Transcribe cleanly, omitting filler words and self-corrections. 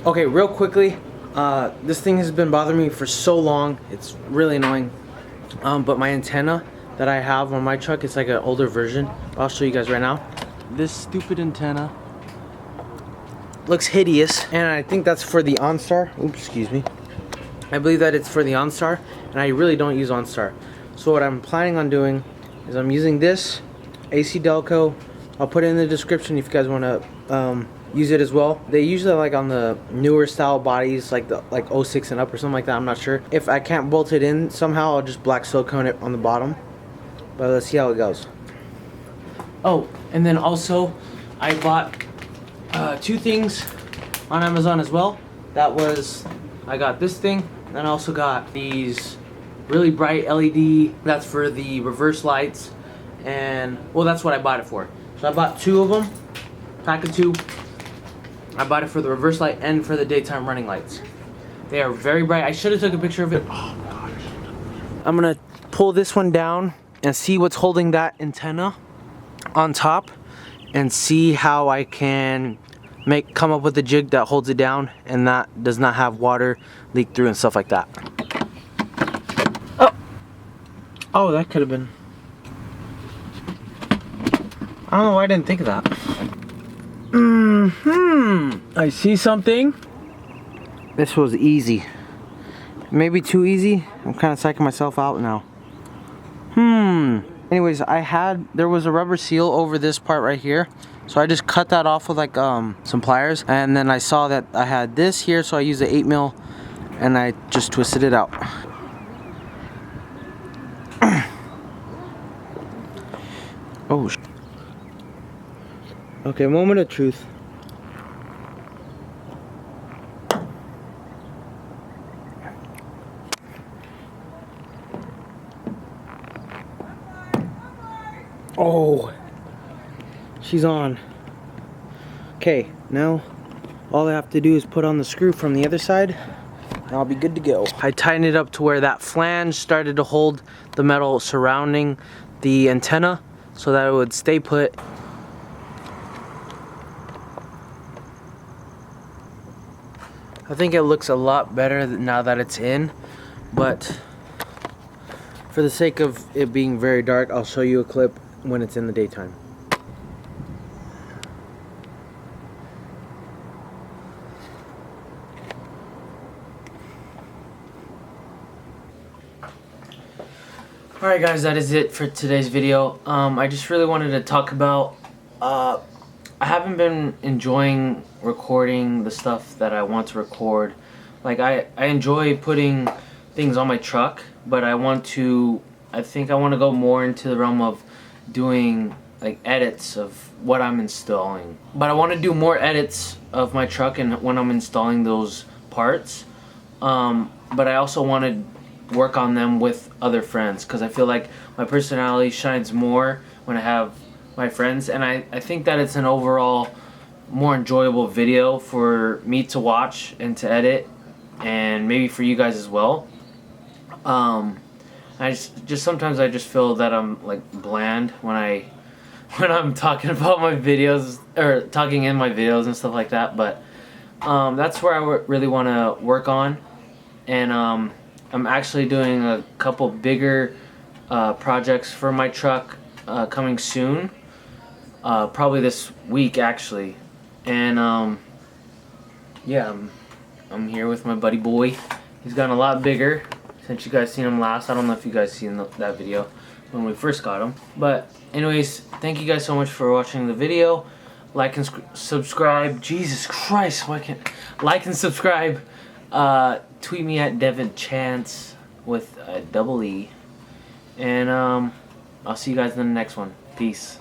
Okay, real quickly, this thing has been bothering me for so long. It's really annoying. But my antenna that I have on my truck, it's like an older version. I'll show you guys right now. This stupid antenna looks hideous, and I think that's for the OnStar. Oops, excuse me. I believe that it's for the OnStar, and I really don't use OnStar. So what I'm planning on doing is I'm using this AC Delco. I'll put it in the description if you guys want to use it as well. They usually like on the newer style bodies, like the 06 and up or something like that. I'm not sure. If I can't bolt it in somehow, I'll just black silicone it on the bottom. But let's see how it goes. Oh, and then also I bought 2 things on Amazon as well. That was, I got this thing, and I also got these really bright LED. That's for the reverse lights, and well, that's what I bought it for. So I bought 2 of them, pack of 2. I bought it for the reverse light and for the daytime running lights. They are very bright. I should have took a picture of it. Oh gosh. I'm gonna pull this one down and see what's holding that antenna on top, and see how I can come up with a jig that holds it down and that does not have water leak through and stuff like that. Oh, that could have been. I don't know why I didn't think of that. I see something. This was easy. Maybe too easy. I'm kind of psyching myself out now. Anyways, there was a rubber seal over this part right here. So I just cut that off with like some pliers, and then I saw that I had this here, so I used the 8mm and I just twisted it out. Oh, okay, moment of truth. Oh, she's on. Okay, now all I have to do is put on the screw from the other side, and I'll be good to go. I tightened it up to where that flange started to hold the metal surrounding the antenna so that it would stay put. I think it looks a lot better now that it's in, but for the sake of it being very dark, I'll show you a clip when it's in the daytime. Alright guys, that is it for today's video. I just really wanted to talk about, I haven't been enjoying recording the stuff that I want to record. Like I enjoy putting things on my truck, but I think I want to go more into the realm of doing like edits of what I'm installing. But I want to do more edits of my truck and when I'm installing those parts. But I also want to work on them with other friends, because I feel like my personality shines more when I have my friends, and I think that it's an overall more enjoyable video for me to watch and to edit, and maybe for you guys as well. I just sometimes I just feel that I'm like bland when I'm talking about my videos or talking in my videos and stuff like that, but that's where I really want to work on. And I'm actually doing a couple bigger projects for my truck coming soon, probably this week actually. And yeah, I'm here with my buddy boy. He's gotten a lot bigger since you guys seen him last. I don't know if you guys seen that video when we first got him. But anyways, thank you guys so much for watching the video. Like and subscribe. Jesus Christ, why can't like and subscribe. Tweet me at devanwxyz with a double E. And I'll see you guys in the next one. Peace.